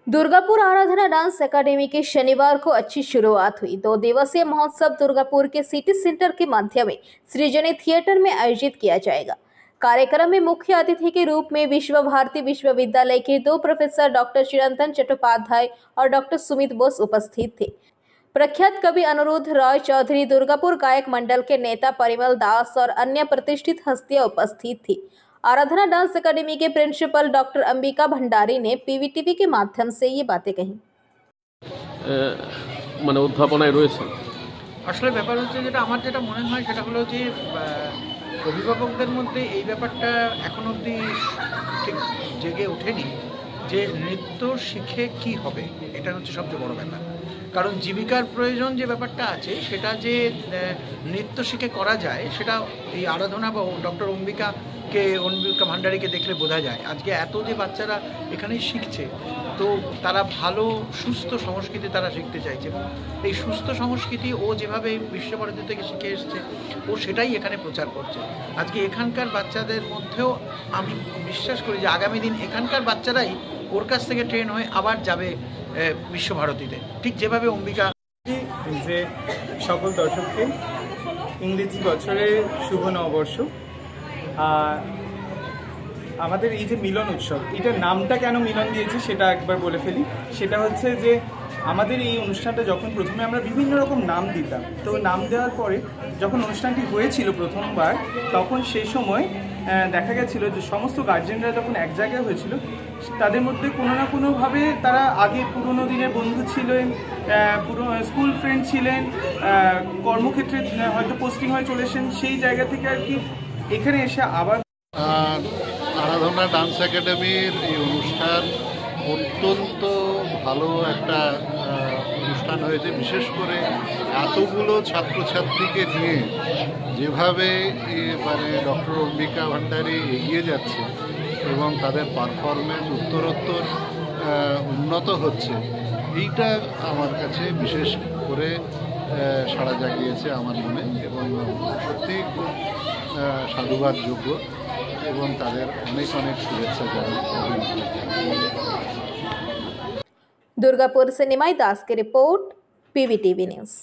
दुर्गापुर आराधना dance academy के शनिवार को अच्छी शुरुआत हुई। 2 दिवसीय महोत्सव दुर्गापुर के सिटी सेंटर के माध्यम में सृजनी थिएटर में आयोजित किया जाएगा। कार्यक्रम में मुख्य अतिथि के रूप में विश्व भारती विश्वविद्यालय के 2 प्रोफेसर डॉक्टर चिरंतन चट्टोपाध्याय और डॉक्टर सुमित बोस उपस्थित थे। प्रख्यात कवि अनिरुद्ध रॉय चौधरी, दुर्गापुर गायक मंडल के नेता परिमल दास और अन्य प्रतिष्ठित हस्तियां उपस्थित थी। आराधना डांस एकेडमी के प्रिंसिपल डॉक्टर अंबिका भंडारी ने पीवीटीवी के माध्यम से ये बातें कही। মানে উদ্ভাবনায় রয়েছে আসলে ব্যাপার হচ্ছে যেটা আমার যেটা মনে হয় সেটা হলো যে অভিভাবকদের মধ্যে এই ব্যাপারটা এখন অবধি ঠিক জেগে ওঠেনি যে নৃত্য শিখে কি হবে, এটা হচ্ছে সবচেয়ে বড় ব্যাপার। কারণ জীবিকার প্রয়োজন যে ব্যাপারটা আছে সেটা যে নৃত্য শিখে করা যায় সেটা এই আরাধনা বা ডক্টর অম্বিকা ভান্ডারীকে দেখলে বোঝা যায়। আজকে এত যে বাচ্চারা এখানেই শিখছে, তো তারা ভালো সুস্থ সংস্কৃতি তারা শিখতে চাইছে এবং এই সুস্থ সংস্কৃতি ও যেভাবে বিশ্বভারতী থেকে শিখে এসছে ও সেটাই এখানে প্রচার করছে। আজকে এখানকার বাচ্চাদের মধ্যেও আমি বিশ্বাস করি যে আগামী দিন এখানকার বাচ্চারাই ওর কাছ থেকে ট্রেন হয়ে আবার যাবে বিশ্বভারতীতে, ঠিক যেভাবে অম্বিকা। যে সকল দর্শককে ইংরেজি বছরের শুভ নববর্ষ। আমাদের এই যে মিলন উৎসব, এটার নামটা কেন মিলন দিয়েছি সেটা একবার বলে ফেলি। সেটা হচ্ছে যে আমাদের এই অনুষ্ঠানটা যখন প্রথমে আমরা বিভিন্ন রকম নাম দিতাম, তো নাম দেওয়ার পরে যখন অনুষ্ঠানটি হয়েছিল প্রথমবার, তখন সেই সময় দেখা গেছিলো যে সমস্ত গার্জেনরা যখন এক জায়গায় হয়েছিল, তাদের মধ্যে কোনো না কোনোভাবে তারা আগে পুরনো দিনের বন্ধু ছিলেন, স্কুল ফ্রেন্ড ছিলেন, কর্মক্ষেত্রে হয়তো পোস্টিং হয়ে চলে এসেছেন, সেই জায়গা থেকে আর কি এখানে এসে আবার। আরাধনা ডান্স একাডেমির এই অনুষ্ঠান অত্যন্ত ভালো একটা অনুষ্ঠান হয়েছে। বিশেষ করে এতগুলো ছাত্রছাত্রীকে নিয়ে যেভাবে মানে ডক্টর অম্বিকা ভান্ডারী এগিয়ে যাচ্ছে এবং তাদের পারফরমেন্স উত্তরোত্তর উন্নত হচ্ছে, এইটা আমার কাছে বিশেষ করে সাড়া জাগিয়েছে আমার মনে এবং সত্যিই খুব সাধুবাদযোগ্য এবং তাদের অনেক অনেক শুভেচ্ছা জানাই। दुर्गापुर से निमाई दास की रिपोर्ट, पीवीटीवी न्यूज़।